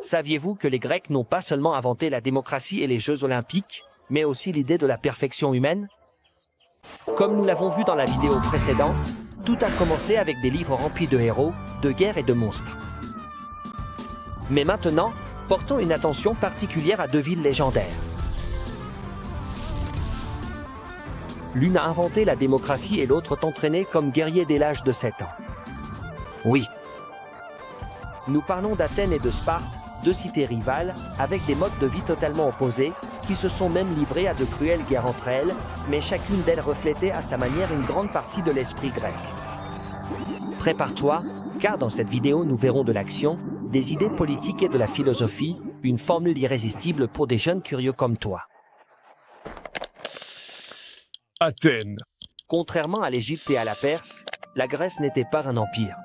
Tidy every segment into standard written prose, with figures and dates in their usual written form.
Saviez-vous que les Grecs n'ont pas seulement inventé la démocratie et les Jeux olympiques, mais aussi l'idée de la perfection humaine? Comme nous l'avons vu dans la vidéo précédente, tout a commencé avec des livres remplis de héros, de guerres et de monstres. Mais maintenant, portons une attention particulière à deux villes légendaires. L'une a inventé la démocratie et l'autre est entraînée comme guerrier dès l'âge de 7 ans. Oui. Nous parlons d'Athènes et de Sparte, deux cités rivales, avec des modes de vie totalement opposés, qui se sont même livrées à de cruelles guerres entre elles, mais chacune d'elles reflétait à sa manière une grande partie de l'esprit grec. Prépare-toi, car dans cette vidéo nous verrons de l'action, des idées politiques et de la philosophie, une formule irrésistible pour des jeunes curieux comme toi. Athènes. Contrairement à l'Égypte et à la Perse, la Grèce n'était pas un empire.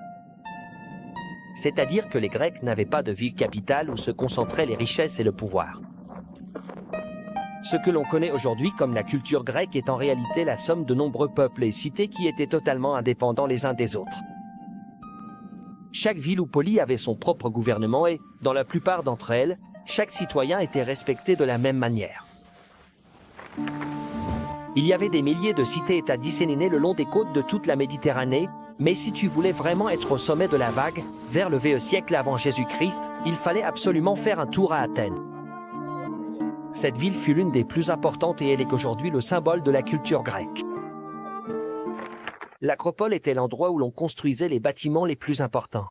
C'est-à-dire que les Grecs n'avaient pas de ville capitale où se concentraient les richesses et le pouvoir. Ce que l'on connaît aujourd'hui comme la culture grecque est en réalité la somme de nombreux peuples et cités qui étaient totalement indépendants les uns des autres. Chaque ville ou polis avait son propre gouvernement et, dans la plupart d'entre elles, chaque citoyen était respecté de la même manière. Il y avait des milliers de cités-États disséminées le long des côtes de toute la Méditerranée, mais si tu voulais vraiment être au sommet de la vague, vers le VE siècle avant Jésus-Christ, il fallait absolument faire un tour à Athènes. Cette ville fut l'une des plus importantes et elle est aujourd'hui le symbole de la culture grecque. L'Acropole était l'endroit où l'on construisait les bâtiments les plus importants.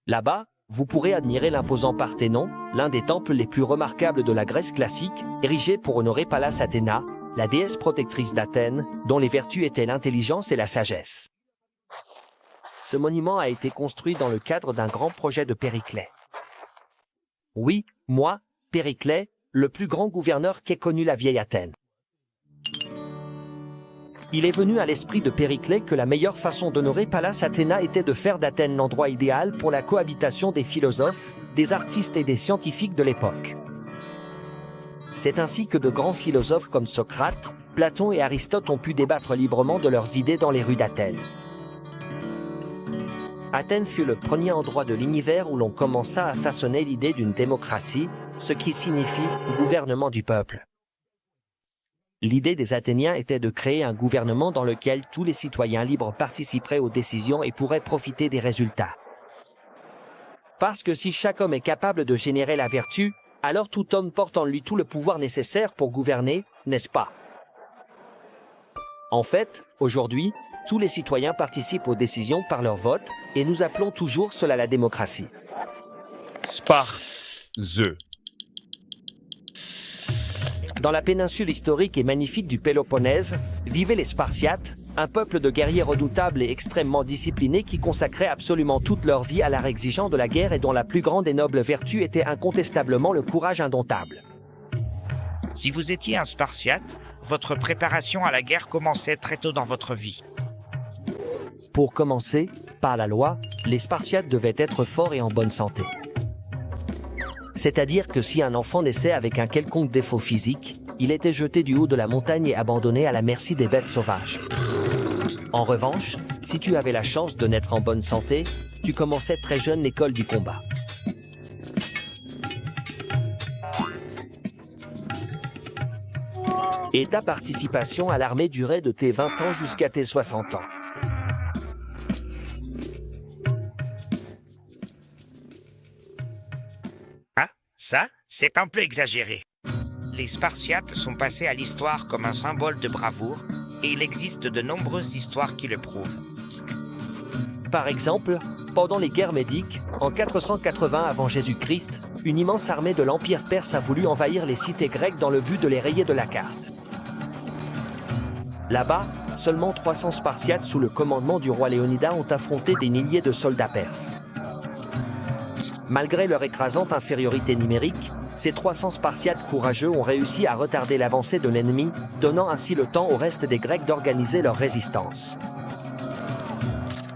Là-bas, vous pourrez admirer l'imposant Parthénon, l'un des temples les plus remarquables de la Grèce classique, érigé pour honorer Pallas Athéna, la déesse protectrice d'Athènes, dont les vertus étaient l'intelligence et la sagesse. Ce monument a été construit dans le cadre d'un grand projet de Périclès. Oui, moi, Périclès, le plus grand gouverneur qu'ait connu la vieille Athènes. Il est venu à l'esprit de Périclès que la meilleure façon d'honorer Pallas Athéna était de faire d'Athènes l'endroit idéal pour la cohabitation des philosophes, des artistes et des scientifiques de l'époque. C'est ainsi que de grands philosophes comme Socrate, Platon et Aristote ont pu débattre librement de leurs idées dans les rues d'Athènes. Athènes fut le premier endroit de l'univers où l'on commença à façonner l'idée d'une démocratie, ce qui signifie gouvernement du peuple. L'idée des Athéniens était de créer un gouvernement dans lequel tous les citoyens libres participeraient aux décisions et pourraient profiter des résultats. Parce que si chaque homme est capable de générer la vertu, alors tout homme porte en lui tout le pouvoir nécessaire pour gouverner, n'est-ce pas? En fait, aujourd'hui, tous les citoyens participent aux décisions par leur vote, et nous appelons toujours cela la démocratie. Sparte. Dans la péninsule historique et magnifique du Péloponnèse, vivaient les Spartiates, un peuple de guerriers redoutables et extrêmement disciplinés qui consacraient absolument toute leur vie à l'art exigeant de la guerre et dont la plus grande et noble vertu était incontestablement le courage indomptable. Si vous étiez un Spartiate, votre préparation à la guerre commençait très tôt dans votre vie. Pour commencer, par la loi, les Spartiates devaient être forts et en bonne santé. C'est-à-dire que si un enfant naissait avec un quelconque défaut physique, il était jeté du haut de la montagne et abandonné à la merci des bêtes sauvages. En revanche, si tu avais la chance de naître en bonne santé, tu commençais très jeune l'école du combat. Et ta participation à l'armée durait de tes 20 ans jusqu'à tes 60 ans. Ah, ça, c'est un peu exagéré. Les Spartiates sont passés à l'histoire comme un symbole de bravoure, et il existe de nombreuses histoires qui le prouvent. Par exemple, pendant les guerres médiques, en 480 avant Jésus-Christ, une immense armée de l'Empire perse a voulu envahir les cités grecques dans le but de les rayer de la carte. Là-bas, seulement 300 Spartiates sous le commandement du roi Léonidas ont affronté des milliers de soldats perses. Malgré leur écrasante infériorité numérique, ces 300 Spartiates courageux ont réussi à retarder l'avancée de l'ennemi, donnant ainsi le temps au reste des Grecs d'organiser leur résistance.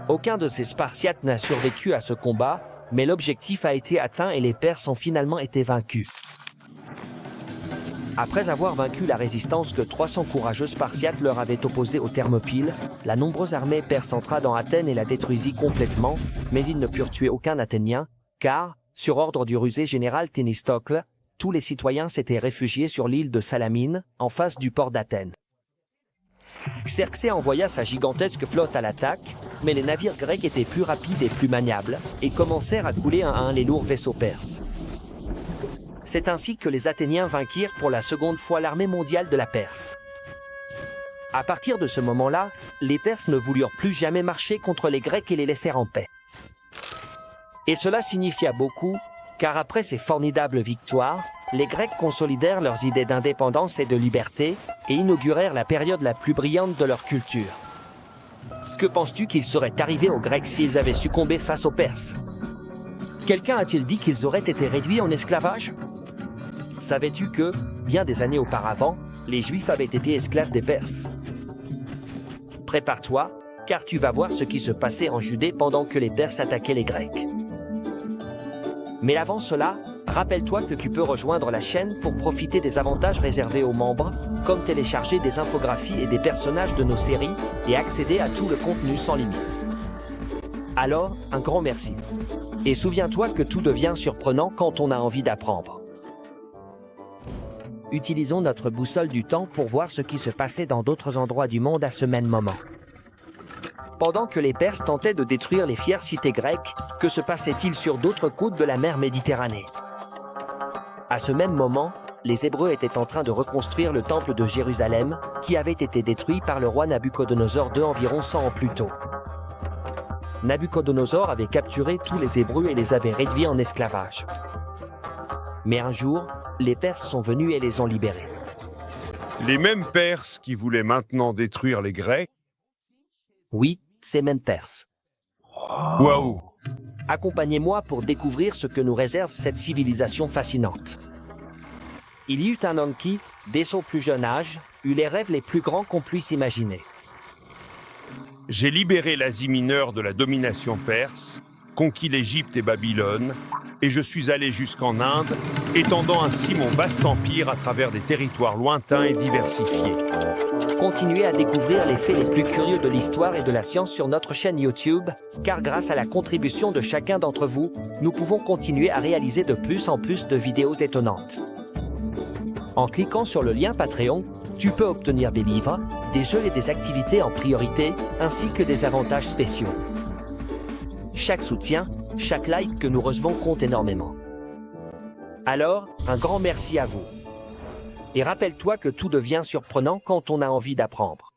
Aucun de ces Spartiates n'a survécu à ce combat, mais l'objectif a été atteint et les Perses ont finalement été vaincus. Après avoir vaincu la résistance que 300 courageux Spartiates leur avaient opposée aux Thermopyles, la nombreuse armée perse entra dans Athènes et la détruisit complètement, mais ils ne purent tuer aucun Athénien, car, sur ordre du rusé général Thémistocle, tous les citoyens s'étaient réfugiés sur l'île de Salamine, en face du port d'Athènes. Xerxès envoya sa gigantesque flotte à l'attaque, mais les navires grecs étaient plus rapides et plus maniables, et commencèrent à couler un à un les lourds vaisseaux perses. C'est ainsi que les Athéniens vainquirent pour la seconde fois l'armée mondiale de la Perse. À partir de ce moment-là, les Perses ne voulurent plus jamais marcher contre les Grecs et les laisser en paix. Et cela signifia beaucoup, car après ces formidables victoires, les Grecs consolidèrent leurs idées d'indépendance et de liberté et inaugurèrent la période la plus brillante de leur culture. Que penses-tu qu'il serait arrivé aux Grecs s'ils avaient succombé face aux Perses? Quelqu'un a-t-il dit qu'ils auraient été réduits en esclavage? Savais-tu que, bien des années auparavant, les Juifs avaient été esclaves des Perses? Prépare-toi, car tu vas voir ce qui se passait en Judée pendant que les Perses attaquaient les Grecs. Mais avant cela, rappelle-toi que tu peux rejoindre la chaîne pour profiter des avantages réservés aux membres, comme télécharger des infographies et des personnages de nos séries et accéder à tout le contenu sans limite. Alors, un grand merci. Et souviens-toi que tout devient surprenant quand on a envie d'apprendre. Utilisons notre boussole du temps pour voir ce qui se passait dans d'autres endroits du monde à ce même moment. Pendant que les Perses tentaient de détruire les fières cités grecques, que se passait-il sur d'autres côtes de la mer Méditerranée? À ce même moment, les Hébreux étaient en train de reconstruire le temple de Jérusalem, qui avait été détruit par le roi Nabuchodonosor II environ 100 ans plus tôt. Nabuchodonosor avait capturé tous les Hébreux et les avait réduits en esclavage. Mais un jour, les Perses sont venus et les ont libérés. Les mêmes Perses qui voulaient maintenant détruire les Grecs? Oui, ces mêmes Perses. Waouh! Accompagnez-moi pour découvrir ce que nous réserve cette civilisation fascinante. Il y eut un homme qui, dès son plus jeune âge, eut les rêves les plus grands qu'on puisse imaginer. J'ai libéré l'Asie mineure de la domination perse, conquis l'Égypte et Babylone, et je suis allé jusqu'en Inde, étendant ainsi mon vaste empire à travers des territoires lointains et diversifiés. Continuez à découvrir les faits les plus curieux de l'histoire et de la science sur notre chaîne YouTube, car grâce à la contribution de chacun d'entre vous, nous pouvons continuer à réaliser de plus en plus de vidéos étonnantes. En cliquant sur le lien Patreon, tu peux obtenir des livres, des jeux et des activités en priorité, ainsi que des avantages spéciaux. Chaque soutien, chaque like que nous recevons compte énormément. Alors, un grand merci à vous. Et rappelle-toi que tout devient surprenant quand on a envie d'apprendre.